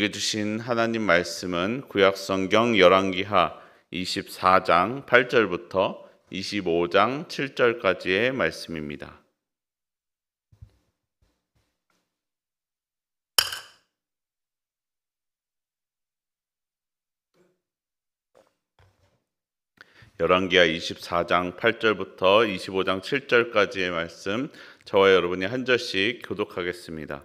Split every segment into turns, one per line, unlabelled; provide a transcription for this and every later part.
우리에게 주신 하나님 말씀은 구약성경 열왕기하 24장 8절부터 25장 7절까지의 말씀입니다. 열왕기하 24장 8절부터 25장 7절까지의 말씀, 저와 여러분이 한 절씩 교독하겠습니다.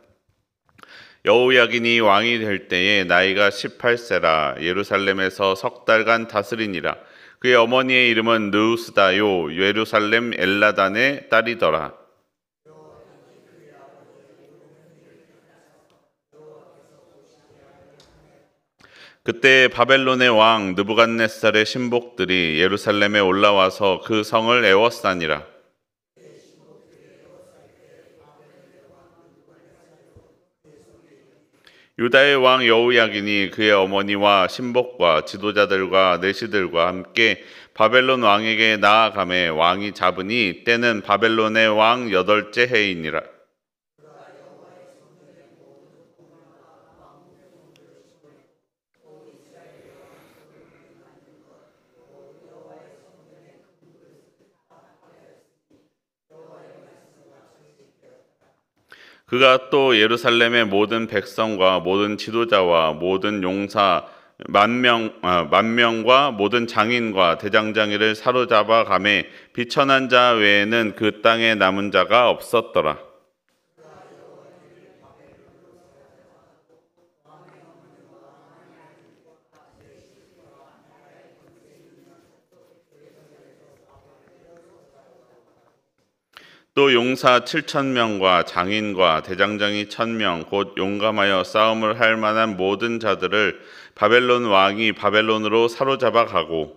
여호야긴이 왕이 될 때에 나이가 18세라 예루살렘에서 석 달간 다스리니라. 그의 어머니의 이름은 느우스다요 예루살렘 엘라단의 딸이더라. 그때 바벨론의 왕 느부갓네살의 신복들이 예루살렘에 올라와서 그 성을 에워싸니라. 유다의 왕 여호야긴이 그의 어머니와 신복과 지도자들과 내시들과 함께 바벨론 왕에게 나아가매 왕이 잡으니 때는 바벨론의 왕 8째 해이니라. 그가 또 예루살렘의 모든 백성과 모든 지도자와 모든 용사 만명과 모든 장인과 대장장이를 사로잡아 가매 비천한 자 외에는 그 땅에 남은 자가 없었더라. 또 용사 7,000명과 장인과 대장장이 1,000명 곧 용감하여 싸움을 할 만한 모든 자들을 바벨론 왕이 바벨론으로 사로잡아 가고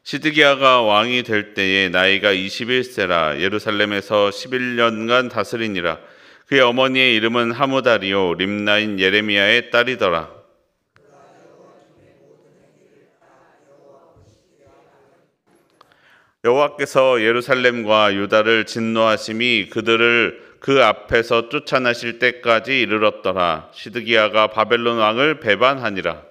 시드기야가 왕이 될 때에 나이가 21세라 예루살렘에서 11년간 다스리니라. 그의 어머니의 이름은 하무다리요 림나인 예레미야의 딸이더라. 여호와께서 예루살렘과 유다를 진노하심이 그들을 그 앞에서 쫓아내실 때까지 이르렀더라. 시드기야가 바벨론 왕을 배반하니라.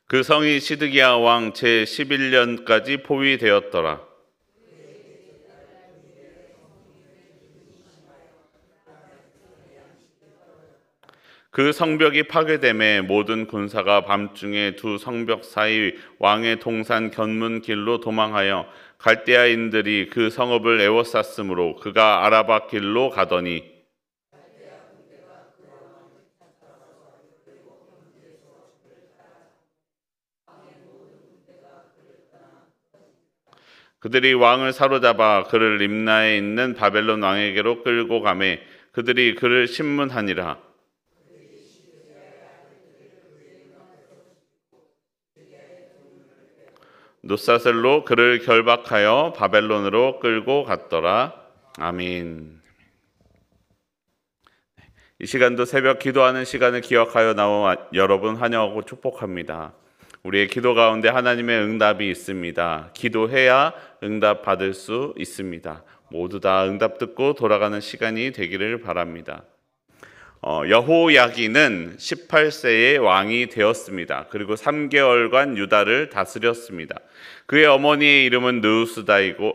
그 성이 시드기야 왕 제11년까지 포위되었더라. 그 성벽이 파괴됨에 모든 군사가 밤중에 두 성벽 사이 왕의 동산 견문길로 도망하여 갈대아인들이 그 성읍을 에워쌌으므로 그가 아라바 길로 가더니 그들이 왕을 사로잡아 그를 림나에 있는 바벨론 왕에게로 끌고 가매 그들이 그를 신문하니라. 놋사슬로 그를 결박하여 바벨론으로 끌고 갔더라. 아멘. 이 시간도 새벽 기도하는 시간을 기억하여 나온 여러분 환영하고 축복합니다. 우리의 기도 가운데 하나님의 응답이 있습니다. 기도해야 응답 받을 수 있습니다. 모두 다 응답 듣고 돌아가는 시간이 되기를 바랍니다. 여호야긴은 18세의 왕이 되었습니다. 그리고 3개월간 유다를 다스렸습니다. 그의 어머니의 이름은 느우스다이고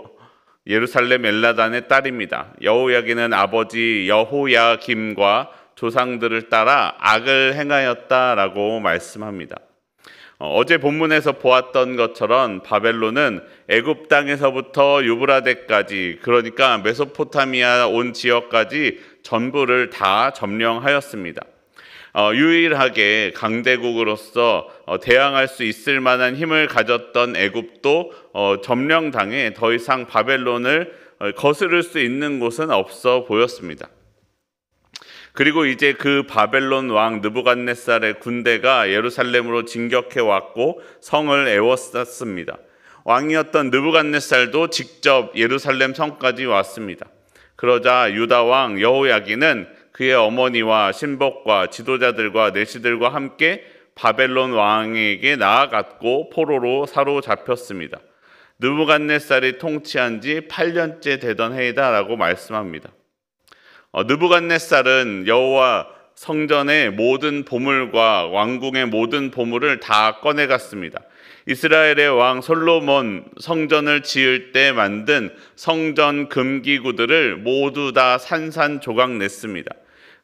예루살렘 엘라단의 딸입니다. 여호야긴은 아버지 여호야김과 조상들을 따라 악을 행하였다라고 말씀합니다. 어제 본문에서 보았던 것처럼 바벨론은 애굽 땅에서부터 유브라데까지, 그러니까 메소포타미아 온 지역까지 전부를 다 점령하였습니다. 유일하게 강대국으로서 대항할 수 있을 만한 힘을 가졌던 애굽도 점령당해 더 이상 바벨론을 거스를 수 있는 곳은 없어 보였습니다. 그리고 이제 그 바벨론 왕 느부갓네살의 군대가 예루살렘으로 진격해 왔고 성을 에워쌌습니다. 왕이었던 느부갓네살도 직접 예루살렘 성까지 왔습니다. 그러자 유다 왕 여호야긴은 그의 어머니와 신복과 지도자들과 내시들과 함께 바벨론 왕에게 나아갔고 포로로 사로잡혔습니다. 느부갓네살이 통치한 지 8년째 되던 해이다라고 말씀합니다. 느부갓네살은 여호와 성전의 모든 보물과 왕궁의 모든 보물을 다 꺼내갔습니다. 이스라엘의 왕 솔로몬 성전을 지을 때 만든 성전 금기구들을 모두 다 산산조각 냈습니다.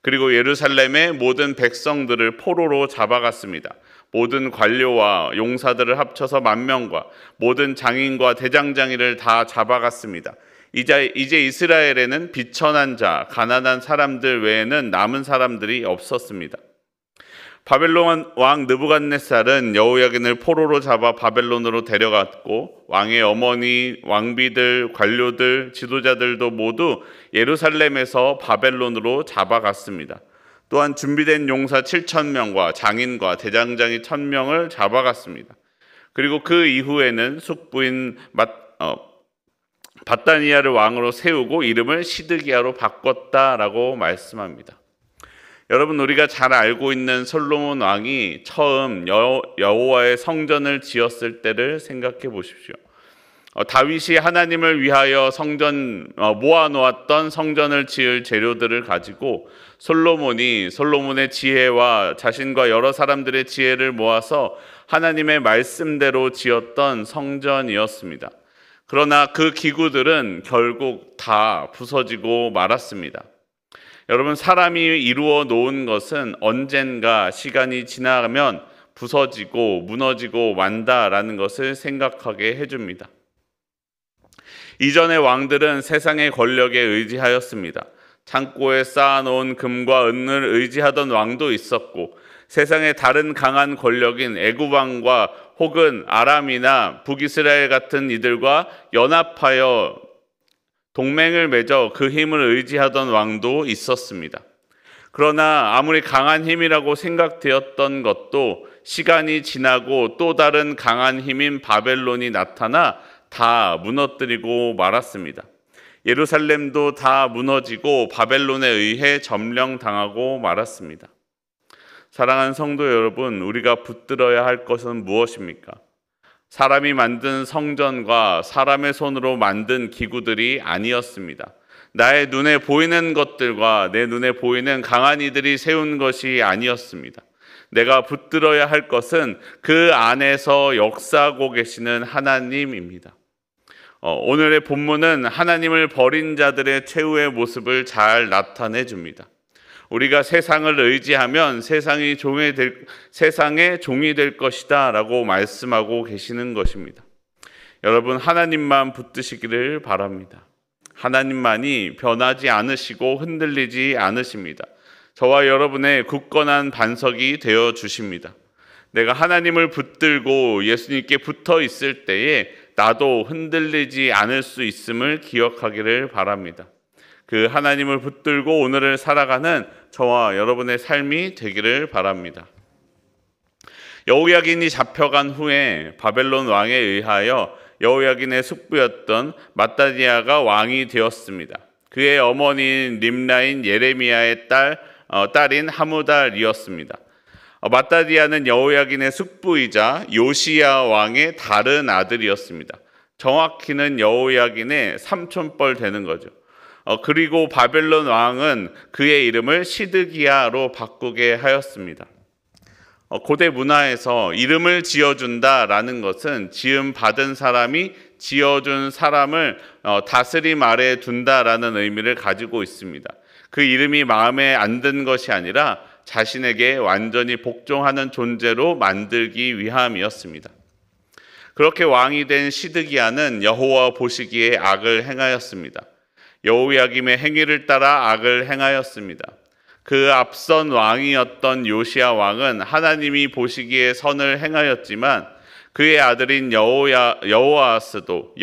그리고 예루살렘의 모든 백성들을 포로로 잡아갔습니다. 모든 관료와 용사들을 합쳐서 10,000명과 모든 장인과 대장장이를 다 잡아갔습니다. 이제 이스라엘에는 비천한 자, 가난한 사람들 외에는 남은 사람들이 없었습니다. 바벨론 왕 느부갓네살은 여호야긴을 포로로 잡아 바벨론으로 데려갔고 왕의 어머니, 왕비들, 관료들, 지도자들도 모두 예루살렘에서 바벨론으로 잡아갔습니다. 또한 준비된 용사 7,000명과 장인과 대장장이 1,000명을 잡아갔습니다. 그리고 그 이후에는 숙부인 밧다니아를 왕으로 세우고 이름을 시드기야로 바꿨다라고 말씀합니다. 여러분, 우리가 잘 알고 있는 솔로몬 왕이 처음 여호와의 성전을 지었을 때를 생각해 보십시오. 다윗이 하나님을 위하여 모아놓았던 성전을 지을 재료들을 가지고 솔로몬의 지혜와 자신과 여러 사람들의 지혜를 모아서 하나님의 말씀대로 지었던 성전이었습니다. 그러나 그 기구들은 결국 다 부서지고 말았습니다. 여러분, 사람이 이루어 놓은 것은 언젠가 시간이 지나면 부서지고 무너지고 만다라는 것을 생각하게 해줍니다. 이전의 왕들은 세상의 권력에 의지하였습니다. 창고에 쌓아놓은 금과 은을 의지하던 왕도 있었고 세상의 다른 강한 권력인 애굽 왕과 혹은 아람이나 북이스라엘 같은 이들과 연합하여 동맹을 맺어 그 힘을 의지하던 왕도 있었습니다. 그러나 아무리 강한 힘이라고 생각되었던 것도 시간이 지나고 또 다른 강한 힘인 바벨론이 나타나 다 무너뜨리고 말았습니다. 예루살렘도 다 무너지고 바벨론에 의해 점령당하고 말았습니다. 사랑하는 성도 여러분, 우리가 붙들어야 할 것은 무엇입니까? 사람이 만든 성전과 사람의 손으로 만든 기구들이 아니었습니다. 나의 눈에 보이는 것들과 내 눈에 보이는 강한 이들이 세운 것이 아니었습니다. 내가 붙들어야 할 것은 그 안에서 역사하고 계시는 하나님입니다. 오늘의 본문은 하나님을 버린 자들의 최후의 모습을 잘 나타내 줍니다. 우리가 세상을 의지하면 세상의 종이 될 것이다 라고 말씀하고 계시는 것입니다. 여러분, 하나님만 붙드시기를 바랍니다. 하나님만이 변하지 않으시고 흔들리지 않으십니다. 저와 여러분의 굳건한 반석이 되어 주십니다. 내가 하나님을 붙들고 예수님께 붙어 있을 때에 나도 흔들리지 않을 수 있음을 기억하기를 바랍니다. 그 하나님을 붙들고 오늘을 살아가는 저와 여러분의 삶이 되기를 바랍니다. 여호야긴이 잡혀간 후에 바벨론 왕에 의하여 여호야긴의 숙부였던 맏다니아가 왕이 되었습니다. 그의 어머니인 림라인 예레미야의 딸인 하무달이었습니다. 맏다니아는 여호야긴의 숙부이자 요시야 왕의 다른 아들이었습니다. 정확히는 여호야긴의 삼촌뻘 되는 거죠. 그리고 바벨론 왕은 그의 이름을 시드기야로 바꾸게 하였습니다. 고대 문화에서 이름을 지어준다라는 것은 지음 받은 사람이 지어준 사람을 다스림 아래에 둔다라는 의미를 가지고 있습니다. 그 이름이 마음에 안 든 것이 아니라 자신에게 완전히 복종하는 존재로 만들기 위함이었습니다. 그렇게 왕이 된 시드기야는 여호와 보시기에 악을 행하였습니다. 여호야김의 행위를 따라 악을 행하였습니다. 그 앞선 왕이었던 요시야 왕은 하나님이 보시기에 선을 행하였지만 그의 아들인 여호야김도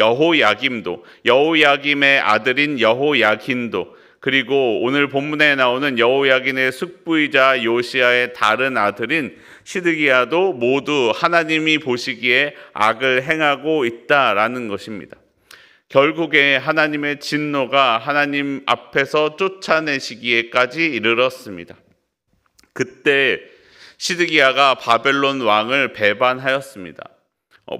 여호야김의 아들인 여호야긴도 그리고 오늘 본문에 나오는 여호야긴의 숙부이자 요시야의 다른 아들인 시드기야도 모두 하나님이 보시기에 악을 행하고 있다라는 것입니다. 결국에 하나님의 진노가 하나님 앞에서 쫓아내시기에까지 이르렀습니다. 그때 시드기야가 바벨론 왕을 배반하였습니다.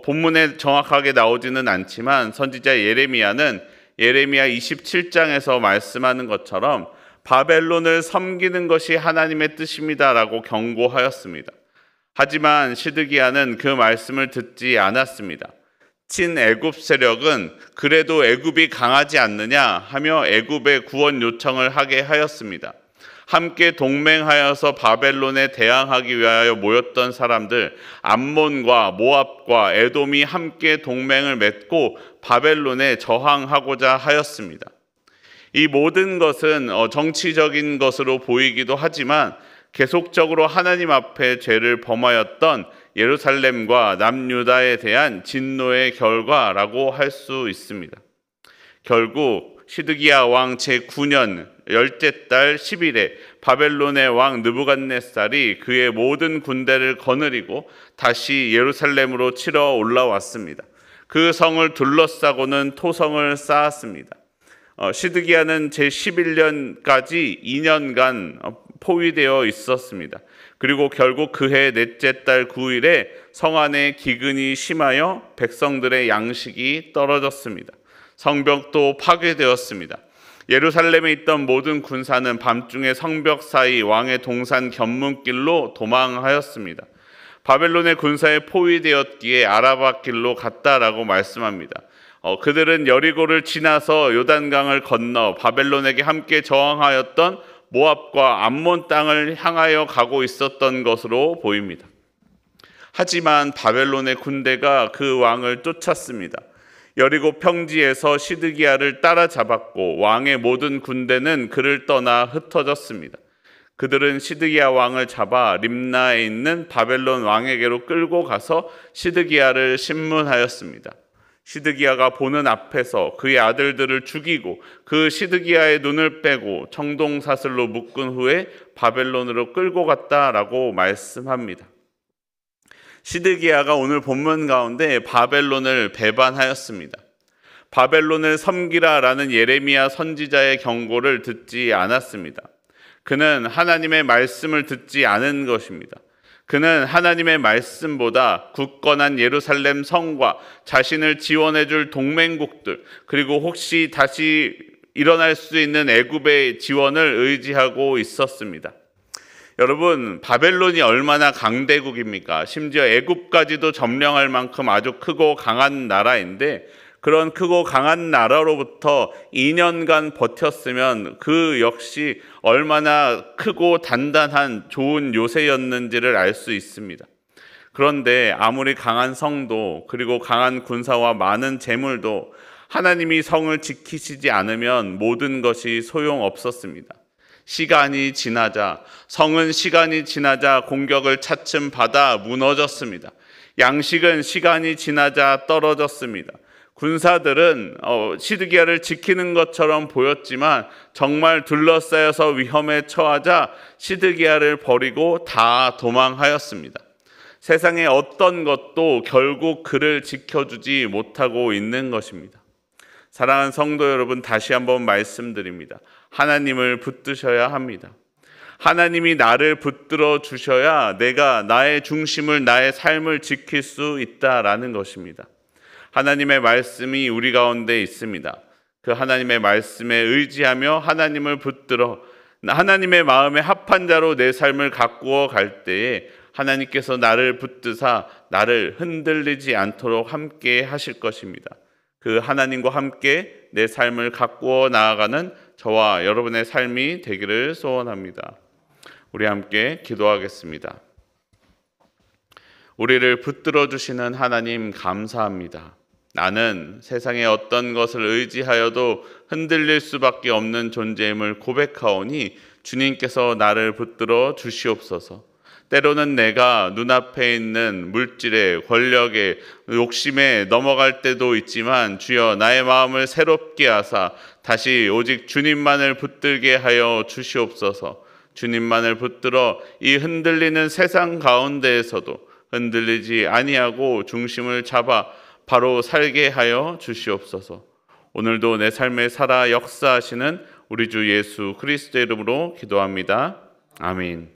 본문에 정확하게 나오지는 않지만 선지자 예레미야는 예레미야 27장에서 말씀하는 것처럼 바벨론을 섬기는 것이 하나님의 뜻입니다라고 경고하였습니다. 하지만 시드기야는 그 말씀을 듣지 않았습니다. 친애굽 세력은 그래도 애굽이 강하지 않느냐 하며 애굽에 구원 요청을 하게 하였습니다. 함께 동맹하여서 바벨론에 대항하기 위하여 모였던 사람들 암몬과 모압과 에돔이 함께 동맹을 맺고 바벨론에 저항하고자 하였습니다. 이 모든 것은 정치적인 것으로 보이기도 하지만 계속적으로 하나님 앞에 죄를 범하였던 예루살렘과 남유다에 대한 진노의 결과라고 할 수 있습니다. 결국 시드기야 왕 제9년 열째 달 10일에 바벨론의 왕 느부갓네살이 그의 모든 군대를 거느리고 다시 예루살렘으로 치러 올라왔습니다. 그 성을 둘러싸고는 토성을 쌓았습니다. 시드기야는 제11년까지 2년간 포위되어 있었습니다. 그리고 결국 그해 넷째 달 9일에 성 안에 기근이 심하여 백성들의 양식이 떨어졌습니다. 성벽도 파괴되었습니다. 예루살렘에 있던 모든 군사는 밤중에 성벽 사이 왕의 동산 견문길로 도망하였습니다. 바벨론의 군사에 포위되었기에 아라바 길로 갔다라고 말씀합니다. 그들은 여리고를 지나서 요단강을 건너 바벨론에게 함께 저항하였던 모압과 암몬 땅을 향하여 가고 있었던 것으로 보입니다. 하지만 바벨론의 군대가 그 왕을 쫓았습니다. 여리고 평지에서 시드기야를 따라잡았고 왕의 모든 군대는 그를 떠나 흩어졌습니다. 그들은 시드기야 왕을 잡아 림나에 있는 바벨론 왕에게로 끌고 가서 시드기야를 신문하였습니다. 시드기야가 보는 앞에서 그의 아들들을 죽이고 그 시드기야의 눈을 빼고 청동사슬로 묶은 후에 바벨론으로 끌고 갔다라고 말씀합니다. 시드기야가 오늘 본문 가운데 바벨론을 배반하였습니다. 바벨론을 섬기라라는 예레미야 선지자의 경고를 듣지 않았습니다. 그는 하나님의 말씀을 듣지 않은 것입니다. 그는 하나님의 말씀보다 굳건한 예루살렘 성과 자신을 지원해 줄 동맹국들, 그리고 혹시 다시 일어날 수 있는 애굽의 지원을 의지하고 있었습니다. 여러분, 바벨론이 얼마나 강대국입니까? 심지어 애굽까지도 점령할 만큼 아주 크고 강한 나라인데, 그런 크고 강한 나라로부터 2년간 버텼으면 그 역시 얼마나 크고 단단한 좋은 요새였는지를 알 수 있습니다. 그런데 아무리 강한 성도 그리고 강한 군사와 많은 재물도 하나님이 성을 지키시지 않으면 모든 것이 소용없었습니다. 시간이 지나자, 성은 시간이 지나자 공격을 차츰 받아 무너졌습니다. 양식은 시간이 지나자 떨어졌습니다. 군사들은 시드기야를 지키는 것처럼 보였지만 정말 둘러싸여서 위험에 처하자 시드기야를 버리고 다 도망하였습니다. 세상의 어떤 것도 결국 그를 지켜주지 못하고 있는 것입니다. 사랑하는 성도 여러분, 다시 한번 말씀드립니다. 하나님을 붙드셔야 합니다. 하나님이 나를 붙들어 주셔야 내가 나의 중심을, 나의 삶을 지킬 수 있다라는 것입니다. 하나님의 말씀이 우리 가운데 있습니다. 그 하나님의 말씀에 의지하며 하나님을 붙들어 하나님의 마음에 합한 자로 내 삶을 가꾸어 갈 때에 하나님께서 나를 붙드사 나를 흔들리지 않도록 함께 하실 것입니다. 그 하나님과 함께 내 삶을 가꾸어 나아가는 저와 여러분의 삶이 되기를 소원합니다. 우리 함께 기도하겠습니다. 우리를 붙들어 주시는 하나님 감사합니다. 나는 세상의 어떤 것을 의지하여도 흔들릴 수밖에 없는 존재임을 고백하오니 주님께서 나를 붙들어 주시옵소서. 때로는 내가 눈앞에 있는 물질의 권력의 욕심에 넘어갈 때도 있지만 주여 나의 마음을 새롭게 하사 다시 오직 주님만을 붙들게 하여 주시옵소서. 주님만을 붙들어 이 흔들리는 세상 가운데에서도 흔들리지 아니하고 중심을 잡아 바로 살게 하여 주시옵소서. 오늘도 내 삶에 살아 역사하시는 우리 주 예수 그리스도의 이름으로 기도합니다. 아멘.